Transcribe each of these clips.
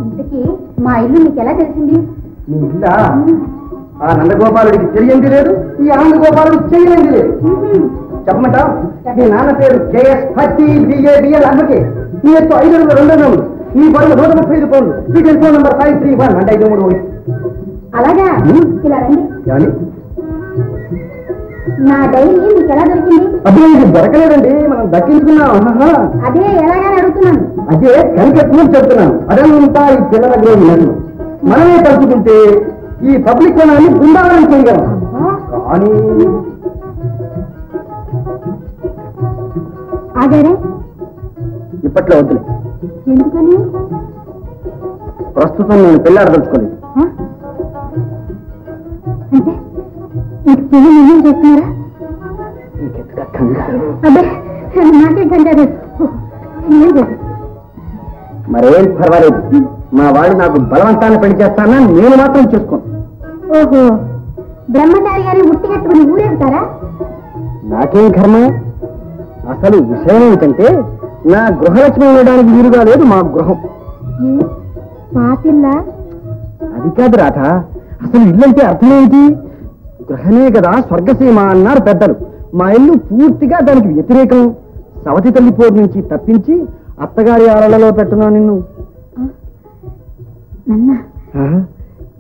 ఇంతకీ మా ఇల్లు మీకు ఎలా తెలిసింది? మీ ఇల్లా? ఆ నందగోపాలుడికి తెలియంది లేదు, ఈ ఆనందగోపాలుడికి చెయ్యంది లేదు. చెప్పమంటా? మీ నాన్న పేరు కేఎస్ పత్తి బిఏబిఎల్ అందుకే మీ ఎత్తు 5 అడుగుల 2 అడుగులు, మీ బరువు 135 పౌండ్లు, మీ టెలిఫోన్ నంబర్ 531 అంటే 53. అలాగా? ఇలా రండి. కానీ నా డైరీ మీకు ఎలా దొరికింది? అప్పుడు ఇది దొరకలేదండి, మనం దక్కించుకున్నాం. అదే ఎలాగని అడుగుతున్నాను. అదే కనిపెట్టు చెప్తున్నాను. అదంతా ఈ పిల్లల గ్రోహి మనమే తలుచుకుంటే ఈ పబ్లిక్ వనాన్ని బృందావనం చేయగలం. కానీ ఆగారే? ఇప్పట్లో వద్దులే. ఎందుకని? ప్రస్తుతం నేను పెళ్ళాడదలుచుకోలేదు. అంటే మీకు పెళ్లి నిర్ణయం చేస్తున్నారా? అబ్బే నాకే కంటారు. మరేం పర్వాలేదు, మా వాడు నాకు బలవంతాన్ని పెళ్లి చేస్తానా, నేను మాత్రం చేసుకోను. ఓహో, బ్రహ్మచారి గారిని ఉట్టి కట్టుకుని ఊరేగుతారా? నాకేం కర్మ. అసలు విషయం ఏమిటంటే నా గృహలక్ష్మి ఉండడానికి వీలుగా లేదు మా గృహం. పాతిల్లా? అది కాదు రాధ, అసలు ఇల్లంటే అర్థమేంటి? గృహమే కదా స్వర్గసీమ అన్నారు పెద్దలు. మా ఇల్లు పూర్తిగా దానికి వ్యతిరేకం. సవతి తల్లి పోరు నుంచి తప్పించి అత్తగారి ఆలలో పెట్టున్నా నిన్ను.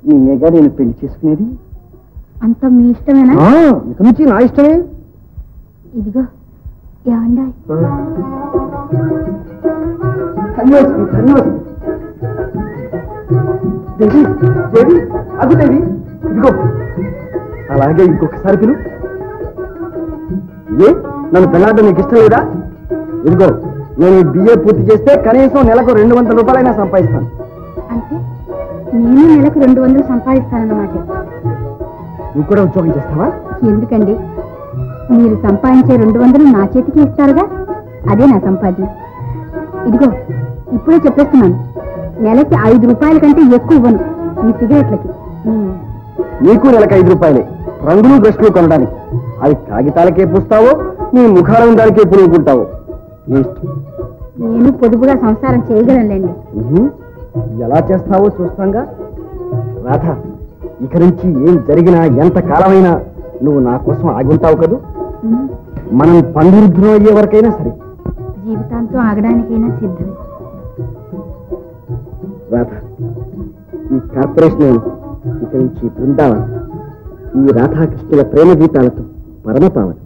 నిన్నేగా నేను పెళ్లి చేసుకునేది. అంత మీ ఇష్టమేనా? ఇక నుంచి నా ఇష్టమే. ఇదిగో ఏమండా, దేవి దేవి అగుదేవి, ఇదిగో అలాగే ఇంకొకసారి పిలు. ఏ నన్ను పెళ్ళాడడం నీకు ఇష్టం లేదా? ఇదిగో నేను బిఏ పూర్తి చేస్తే కనీసం నెలకు 200 రూపాయలైనా సంపాదిస్తాను. అంటే నేను నెలకు 200 సంపాదిస్తానన్నమాట. నువ్వు కూడా ఉద్యోగం చేస్తావా? ఎందుకండి, మీరు సంపాదించే 200 నా చేతికి ఇస్తారుగా, అదే నా సంపాదన. ఇదిగో ఇప్పుడే చెప్పేస్తున్నాను, నెలకి 5 రూపాయల కంటే ఎక్కువ ఇవ్వను ఈ సిగరెట్లకి. నీకు నెలకు 5 రూపాయలే, రంగులు బ్రష్లు కొనడానికి. అవి కాగితాలకే పూస్తావో నీ ముఖారం దానికే పురుగుకుంటావో నీ ఇష్టం. నేను పొదుపుగా సంసారం చేయగలనులేండి. ఎలా చేస్తావో చూస్తాంగా. రాధ, ఇక నుంచి ఏం జరిగినా ఎంత కాలమైనా నువ్వు నా కోసం ఆగుంటావు కదూ. మనం పండిరుద్ధం అయ్యే వరకైనా సరే. జీవితాంతం ఆగడానికైనా సిద్ధమే. రాధ, ఈ కార్పొరేషన్ ఇక నుంచి బృందావనం ఈ రాధాకృష్ణుల ప్రేమ గీతాలతో పరమపావనం.